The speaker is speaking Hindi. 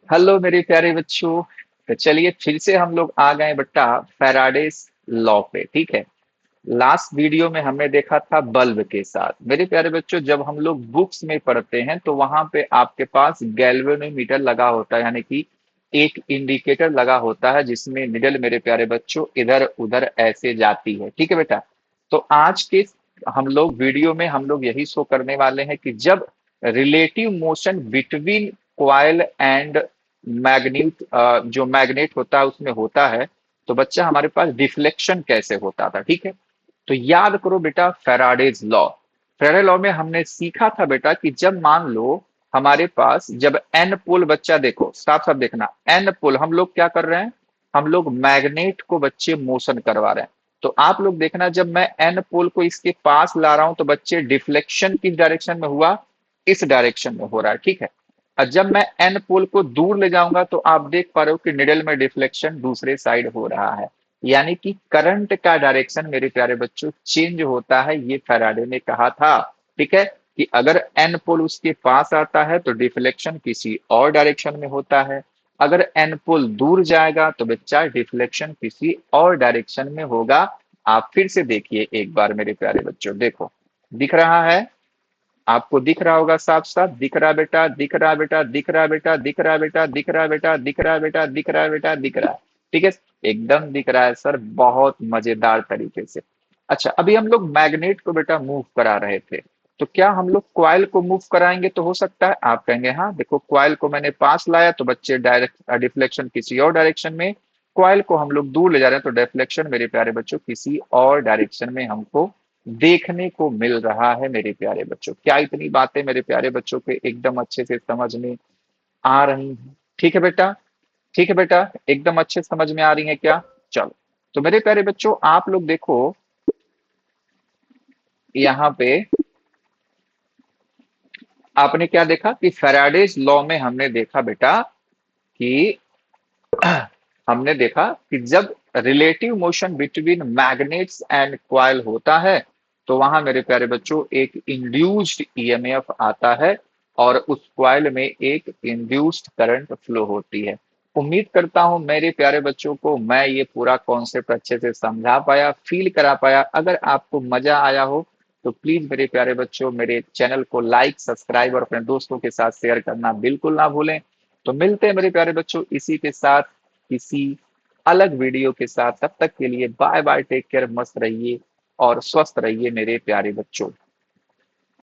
हेलो मेरे प्यारे बच्चों। तो चलिए फिर से हम लोग आ गए बेटा फैराडेस लॉ पे। ठीक है। लास्ट वीडियो में हमने देखा था बल्ब के साथ। मेरे प्यारे बच्चों, जब हम लोग बुक्स में पढ़ते हैं तो वहां पे आपके पास गैल्वेनोमीटर लगा होता है, यानी कि एक इंडिकेटर लगा होता है जिसमें निडल मेरे प्यारे बच्चों इधर उधर ऐसे जाती है। ठीक है बेटा। तो आज के हम लोग वीडियो में हम लोग यही शो करने वाले हैं कि जब relative motion between coil and magnet, जो मैग्नेट होता है उसमें होता है, तो बच्चा हमारे पास डिफ्लेक्शन कैसे होता था। ठीक है। तो याद करो बेटा फेराडेज लॉ। फेराडे लॉ में हमने सीखा था बेटा कि जब मान लो हमारे पास जब एन पोल, बच्चा देखो साफ साफ देखना, एन पोल हम लोग क्या कर रहे हैं, हम लोग मैग्नेट को बच्चे मोशन करवा रहे हैं। तो आप लोग देखना, जब मैं एन पोल को इसके पास ला रहा हूं तो बच्चे डिफ्लेक्शन किस डायरेक्शन में हुआ, इस डायरेक्शन में हो रहा है। ठीक है। और जब मैं एन पोल को दूर ले जाऊंगा तो आप देख पा रहे हो कि निडल में डिफ्लेक्शन दूसरे साइड हो रहा है। यानी कि करंट का डायरेक्शन मेरे प्यारे बच्चों चेंज होता है, ये फैराडे ने कहा था। ठीक है। कि अगर एन पोल उसके पास आता है तो डिफ्लेक्शन किसी और डायरेक्शन में होता है, अगर एन पोल दूर जाएगा तो बच्चा डिफ्लेक्शन किसी और डायरेक्शन में होगा। आप फिर से देखिए एक बार मेरे प्यारे बच्चों, देखो दिख रहा है, आपको दिख रहा होगा, साफ साफ दिख रहा है बेटा, दिख रहा है बेटा, दिख रहा है बेटा, दिख रहा है बेटा, दिख रहा है बेटा, दिख रहा है बेटा, दिख रहा है बेटा, दिख रहा है। ठीक है। एकदम दिख रहा है सर, बहुत मजेदार तरीके से। अच्छा, अभी हम लोग मैग्नेट को बेटा मूव करा रहे थे, तो क्या हम लोग क्वाइल को मूव कराएंगे तो हो सकता है, आप कहेंगे हाँ देखो क्वाइल को मैंने पास लाया तो बच्चे डायरेक्ट डिफ्लेक्शन किसी और डायरेक्शन में, क्वाइल को हम लोग दूर ले जा रहे हैं तो डिफ्लेक्शन मेरे प्यारे बच्चों किसी और डायरेक्शन में हमको देखने को मिल रहा है। मेरे प्यारे बच्चों, क्या इतनी बातें मेरे प्यारे बच्चों के एकदम अच्छे से समझ में आ रही हैं? ठीक है बेटा, ठीक है बेटा, एकदम अच्छे समझ में आ रही है क्या? चलो, तो मेरे प्यारे बच्चों आप लोग देखो यहाँ पे, आपने क्या देखा कि फैराडेज लॉ में हमने देखा बेटा कि हमने देखा कि जब relative motion between magnets and coil होता है तो वहां मेरे प्यारे बच्चों एक इंड्यूस्ड ईएमएफ आता है और उस क्वाइल में एक इंड्यूस्ड करंट फ्लो होती है। उम्मीद करता हूं मेरे प्यारे बच्चों को मैं ये पूरा कॉन्सेप्ट अच्छे से समझा पाया, फील करा पाया। अगर आपको मजा आया हो तो प्लीज मेरे प्यारे बच्चों मेरे चैनल को लाइक, सब्सक्राइब और अपने दोस्तों के साथ शेयर करना बिल्कुल ना भूलें। तो मिलते हैं मेरे प्यारे बच्चों इसी के साथ किसी अलग वीडियो के साथ। तब तक के लिए बाय बाय, टेक केयर, मस्त रहिए और स्वस्थ रहिए मेरे प्यारे बच्चों।